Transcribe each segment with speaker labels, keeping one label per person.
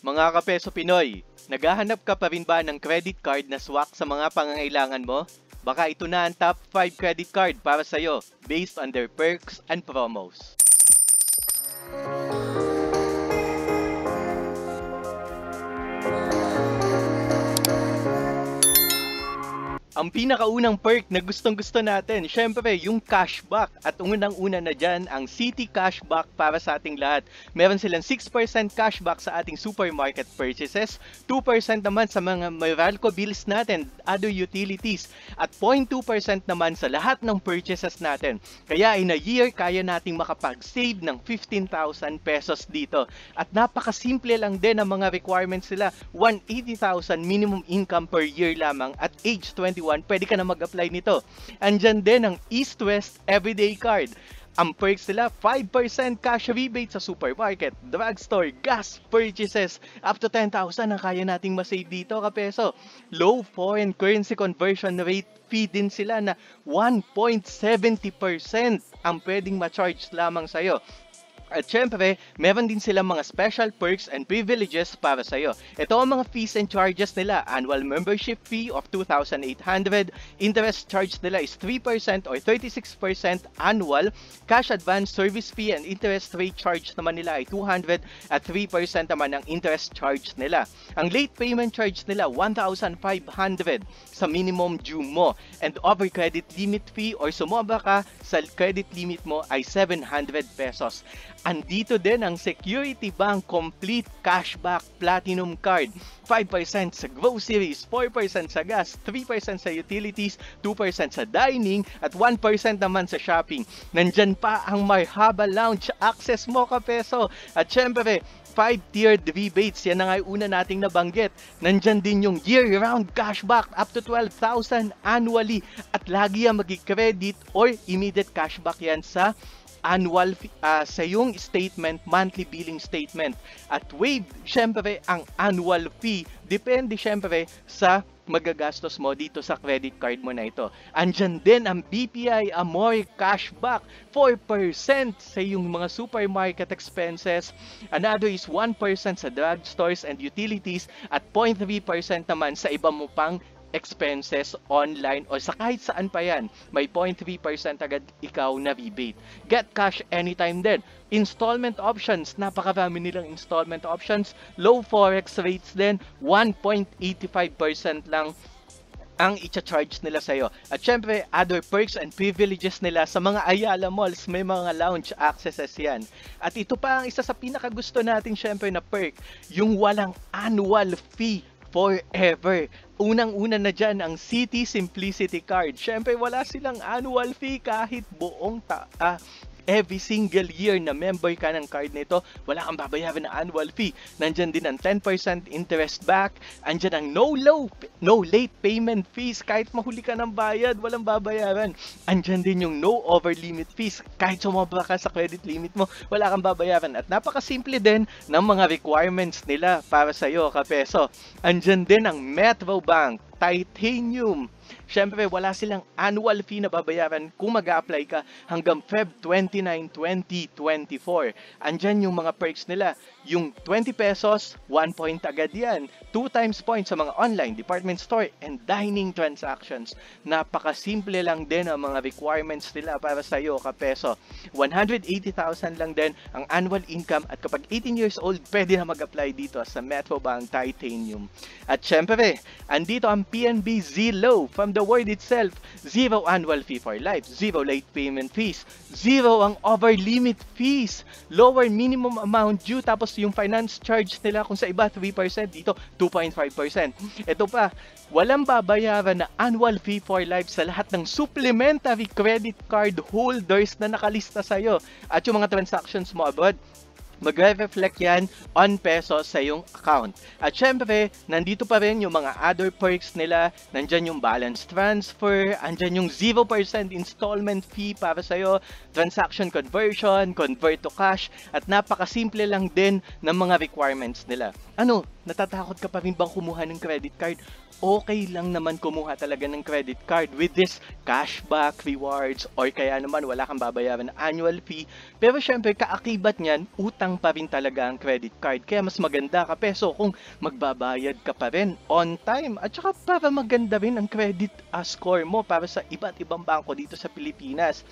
Speaker 1: Mga kapeso Pinoy, naghahanap ka pa rin ba ng credit card na swak sa mga pangangailangan mo? Baka ito na ang top 5 credit card para sa'yo based on their perks and promos. Ang pinakaunang perk na gustong-gusto natin, syempre yung cashback. At unang-una na dyan, ang Citi Cashback para sa ating lahat. Meron silang 6% cashback sa ating supermarket purchases, 2% naman sa mga Meralco bills natin, other utilities, at 0.2% naman sa lahat ng purchases natin. Kaya in a year, kaya nating makapag-save ng 15,000 pesos dito. At napakasimple lang din ang mga requirements nila. 180,000 minimum income per year lamang at age 21. Pwede ka na mag-apply nito. Andyan din ang East West Everyday Card. Ang perks nila, 5% cash rebate sa supermarket, drugstore, gas purchases. Up to 10,000 ang kaya nating masave dito, kapeso. Low foreign currency conversion rate fee din sila na 1.70% ang pwedeng ma-charge lamang sa'yo. At syempre, meron din silang mga special perks and privileges para sa'yo. Ito ang mga fees and charges nila. Annual membership fee of 2,800. Interest charge nila is 3% or 36% annual. Cash advance service fee and interest rate charge naman nila ay 200 at 3% naman ang interest charge nila. Ang late payment charge nila, 1,500 sa minimum due mo. And over credit limit fee or sumobra ka sa credit limit mo ay 700 pesos. Andito din ang Security Bank Complete Cashback Platinum Card. 5% sa groceries, 4% sa gas, 3% sa utilities, 2% sa dining, at 1% naman sa shopping. Nandyan pa ang Marhaba Lounge access mo, kapeso. At syempre, 5-tiered rebates, yan na nga yung una nating nabanggit. Nandyan din yung year-round cashback up to 12,000 annually. At lagi yan mag-credit or immediate cashback yan sa annual sa yung statement, monthly billing statement. At waive, syempre, ang annual fee. Depende, syempre, sa magagastos mo dito sa credit card mo na ito. Andyan din ang BPI Amore Cashback, 4% sa yung mga supermarket expenses. Another is 1% sa drugstores and utilities at 0.3% naman sa iba mo pang expenses online o sa kahit saan pa yan. May 0.3% agad ikaw na rebate. Get cash anytime din. Installment options, napakarami nilang installment options. Low forex rates din, 1.85% lang ang i-charge nila sa'yo. At syempre, other perks and privileges nila sa mga Ayala Malls, may mga lounge accesses yan. At ito pa ang isa sa pinakagusto natin syempre na perk, yung walang annual fee forever. Unang-una na dyan ang Citi Simplicity Card. Syempre, wala silang annual fee kahit buong every single year na member ka ng card nito, wala kang babayaran na annual fee. Nandyan din ang 10% interest back. Andyan ang no late payment fees. Kahit mahuli ka ng bayad, walang babayaran. Andyan din yung no over limit fees. Kahit sumobra ka sa credit limit mo, wala kang babayaran. At napakasimple din ng mga requirements nila para sa'yo, kapeso. Andyan din ang Metro Bank Titanium. Syempre, wala silang annual fee na babayaran kung mag-a-apply ka hanggang Feb 29, 2024. Andyan yung mga perks nila. Yung 20 pesos, 1 point agad yan. 2 times points sa mga online, department store, and dining transactions. Napakasimple lang din ang mga requirements nila para sa'yo, kapeso. 180,000 lang din ang annual income at kapag 18 years old, pwede na mag-apply dito sa Metro Bank Titanium. At syempre, andito ang PNB Zero. From the word itself, zero annual fee for life, zero late payment fees, zero ang over limit fees, lower minimum amount due, tapos yung finance charge nila kung sa iba 3%, dito 2.5%. Ito pa, walang babayaran na annual fee for life sa lahat ng supplementary credit card holders na nakalista sa'yo. At yung mga transactions mo abroad, magre-reflect yan on pesos sa iyong account. At syempre, nandito pa rin yung mga other perks nila. Nandyan yung balance transfer, andyan yung 0% installment fee para sa'yo, transaction conversion, convert to cash, at napakasimple lang din ng mga requirements nila. Ano, natatakot ka pa rin bang kumuha ng credit card? Okay lang naman kumuha talaga ng credit card with this cashback rewards or kaya naman wala kang babayaran na annual fee. Pero syempre, kaakibat niyan, utang pa rin talaga ang credit card. Kaya mas maganda ka peso kung magbabayad ka pa rin on time. At saka para maganda rin ang credit score mo para sa iba't ibang bangko dito sa Pilipinas.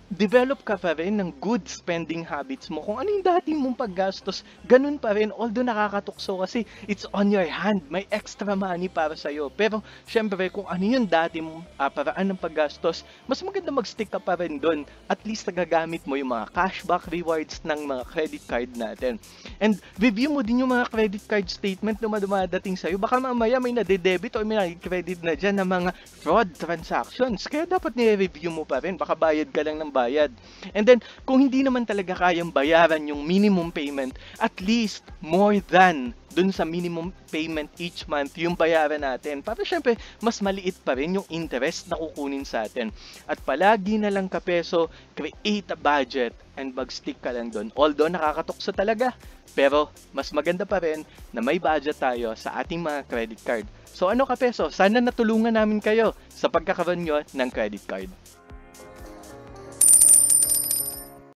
Speaker 1: Develop ka pa rin ng good spending habits mo. Kung ano yung dati mong paggastos, ganun pa rin. Although nakakatukso kasi it's on your hand. May extra money para sa'yo. Pero syempre kung ano yung dati mong paraan ng paggastos, mas maganda mag-stick ka pa rin doon. At least nagagamit mo yung mga cashback rewards ng mga credit card natin. And review mo din yung mga credit card statement na dumadating sa'yo. Baka mamaya may nade-debit o may credit na dyan ng mga fraud transactions. Kaya dapat nire-review mo pa rin. Baka bayad ka lang ng bayad. And then, kung hindi naman talaga kayang bayaran yung minimum payment, at least more than dun sa minimum payment each month yung bayaran natin. Para syempre, mas maliit pa rin yung interest na kukunin sa atin. At palagi na lang kapeso, create a budget and mag-stick ka lang dun. Although nakakatukso talaga, pero mas maganda pa rin na may budget tayo sa ating mga credit card. So ano kapeso, sana natulungan namin kayo sa pagkakaroon nyo ng credit card.